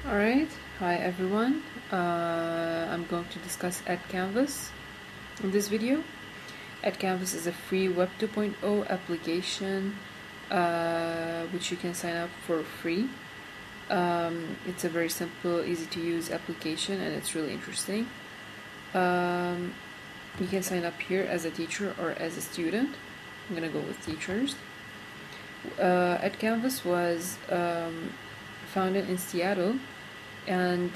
Alright, hi everyone. I'm going to discuss EdCanvas in this video. EdCanvas is a free Web 2.0 application which you can sign up for free. It's a very simple, easy to use application and it's really interesting. You can sign up here as a teacher or as a student. I'm gonna go with teachers. EdCanvas was founded in Seattle, and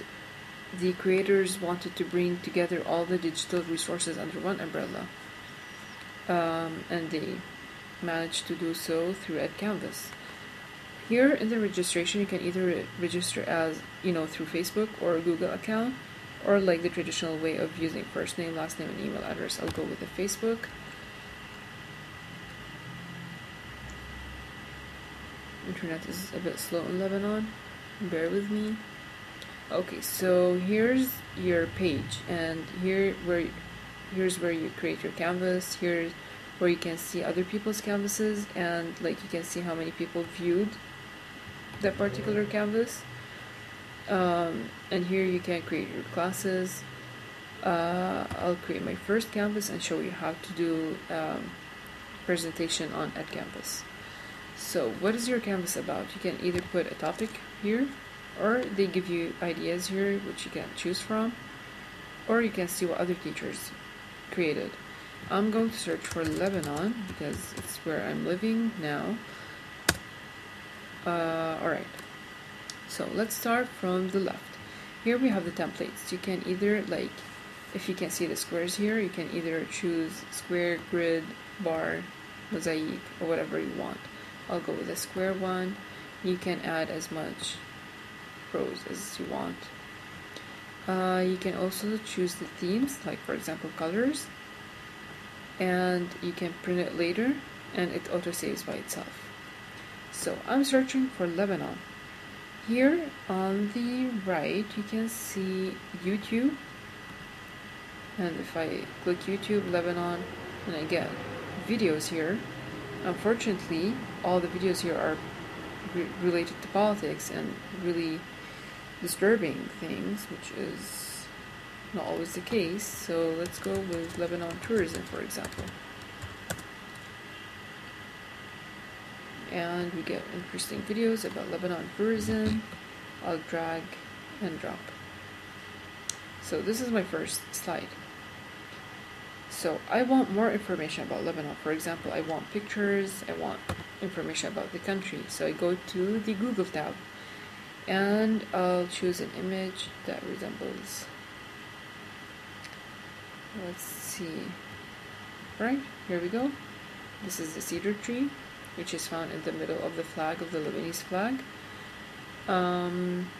the creators wanted to bring together all the digital resources under one umbrella, and they managed to do so through EdCanvas. Here in the registration, you can either register as through Facebook or a Google account, or like the traditional way of using first name, last name, and email address. I'll go with the Facebook. Internet is a bit slow in Lebanon, bear with me. Okay, so here's your page, and here's where you create your canvas. Here's where you can see other people's canvases, and like you can see how many people viewed that particular canvas. And here you can create your classes. I'll create my first canvas and show you how to do presentation on EdCanvas. So what is your canvas about? You can either put a topic here, or they give you ideas here which you can choose from, or you can see what other teachers created. I'm going to search for Lebanon because it's where I'm living now. Alright, so let's start from the left. Here we have the templates. You can either, like, if you can see the squares here, you can either choose square, grid, bar, mosaic, or whatever you want. I'll go with a square one. You can add as much rows as you want. You can also choose the themes, like for example colors, and you can print it later and it auto saves by itself. So I'm searching for Lebanon. Here on the right you can see YouTube, and if I click YouTube Lebanon and I get videos here, unfortunately all the videos here are related to politics and really disturbing things, which is not always the case. So let's go with Lebanon tourism, for example, and we get interesting videos about Lebanon tourism. I'll drag and drop. So this is my first slide. So I want more information about Lebanon. For example, I want pictures, I want information about the country. So I go to the Google tab and I'll choose an image that resembles, let's see, right, here we go. This is the cedar tree, which is found in the middle of the flag, of the Lebanese flag. I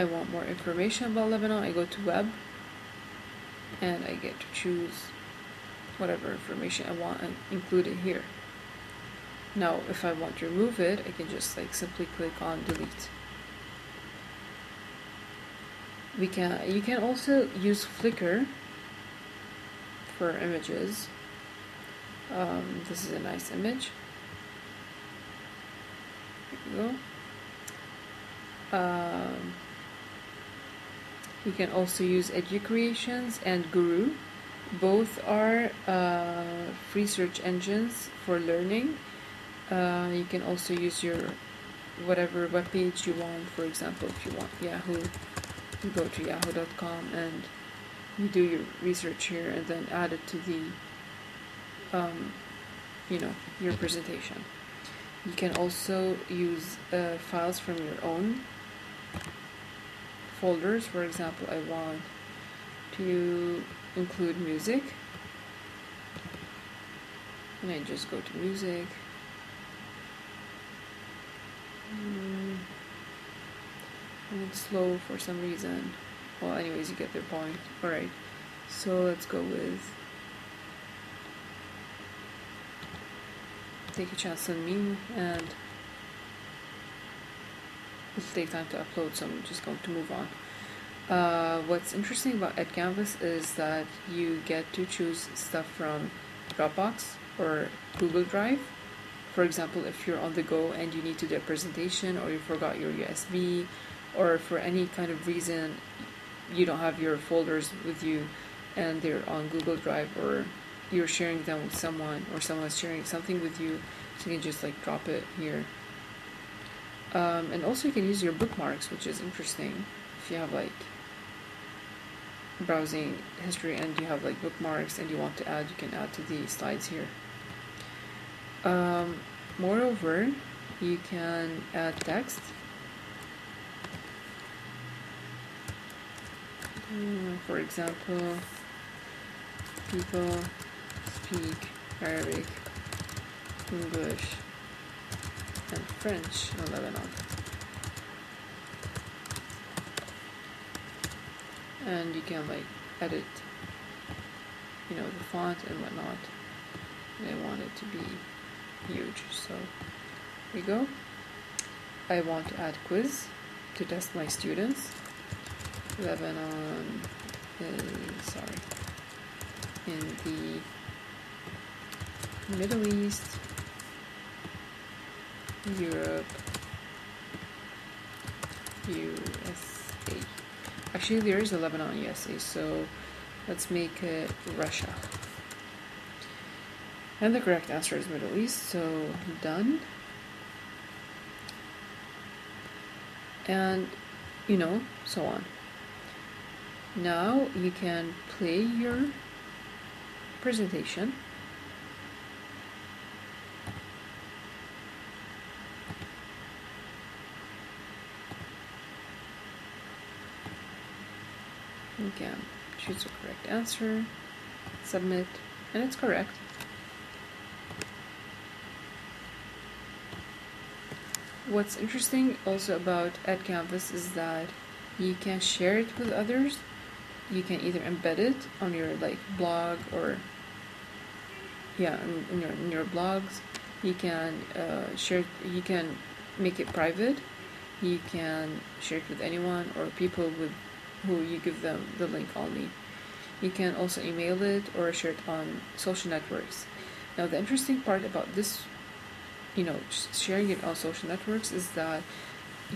want more information about Lebanon. I go to web and I get to choose whatever information I want and include it here. Now if I want to remove it, I can just simply click on delete. You can also use Flickr for images. This is a nice image. Here we go. You can also use EDUC Creations and Guru. Both are free search engines for learning. You can also use your whatever web page you want. For example, if you want Yahoo, you go to yahoo.com and you do your research here and then add it to the your presentation. You can also use files from your own folders. For example, I want to include music, and I just go to music. And it's slow for some reason. Well, anyways, you get their point. Alright, so let's go with Take a Chance on Me, and it'll take time to upload, so I'm just going to move on. What's interesting about EdCanvas is that you get to choose stuff from Dropbox or Google Drive. For example, if you're on the go and you need to do a presentation, or you forgot your USB, or for any kind of reason you don't have your folders with you and they're on Google Drive, or you're sharing them with someone, or someone's sharing something with you, so you can just like drop it here. And also you can use your bookmarks, which is interesting. If you have like browsing history and you have like bookmarks and you want to add, you can add to the slides here. Moreover, you can add text. For example, people speak Arabic, English, and French in Lebanon. And you can like edit, the font and whatnot. I want it to be huge, so here we go. I want to add quiz to test my students. Lebanon is, in the Middle East, Europe, USA. Actually, there is a Lebanon, USA, so let's make it Russia. And the correct answer is Middle East, so done. And, so on. Now you can play your presentation. You can choose the correct answer, submit, and it's correct. What's interesting also about EdCanvas is that you can share it with others. You can either embed it on your blog, or in your blogs. You can share it, you can make it private. You can share it with anyone or people with who you give them the link only. You can also email it or share it on social networks. Now the interesting part about this, sharing it on social networks, is that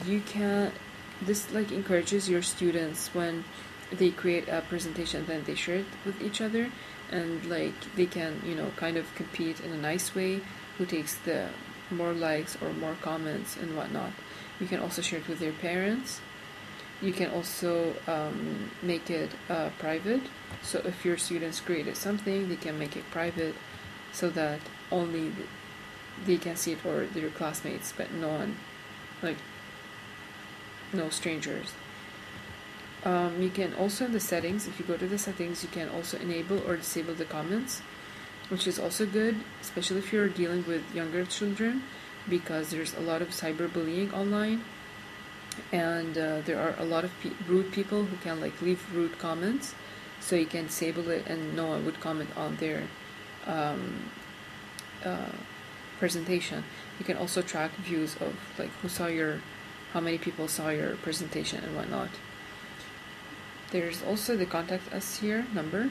this encourages your students when they create a presentation, then they share it with each other, and they can kind of compete in a nice way, who takes the more likes or more comments and whatnot. You can also share it with their parents. You can also make it private, so if your students created something, they can make it private so that only they can see it, or their classmates, but no one, no strangers. You can also, in the settings, if you go to the settings, you can also enable or disable the comments, which is also good, especially if you're dealing with younger children, because there's a lot of cyberbullying online, and there are a lot of rude people who can leave rude comments, so you can disable it and no one would comment on their presentation. You can also track views of how many people saw your presentation and whatnot. There's also the contact us here number,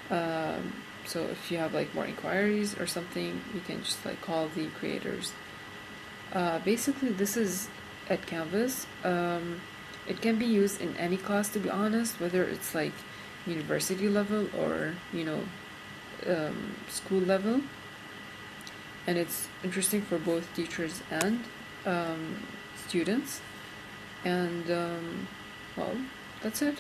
so if you have more inquiries or something, you can just call the creators. Basically this is EdCanvas. It can be used in any class, to be honest, whether it's university level or school level, and it's interesting for both teachers and students. And well, that's it.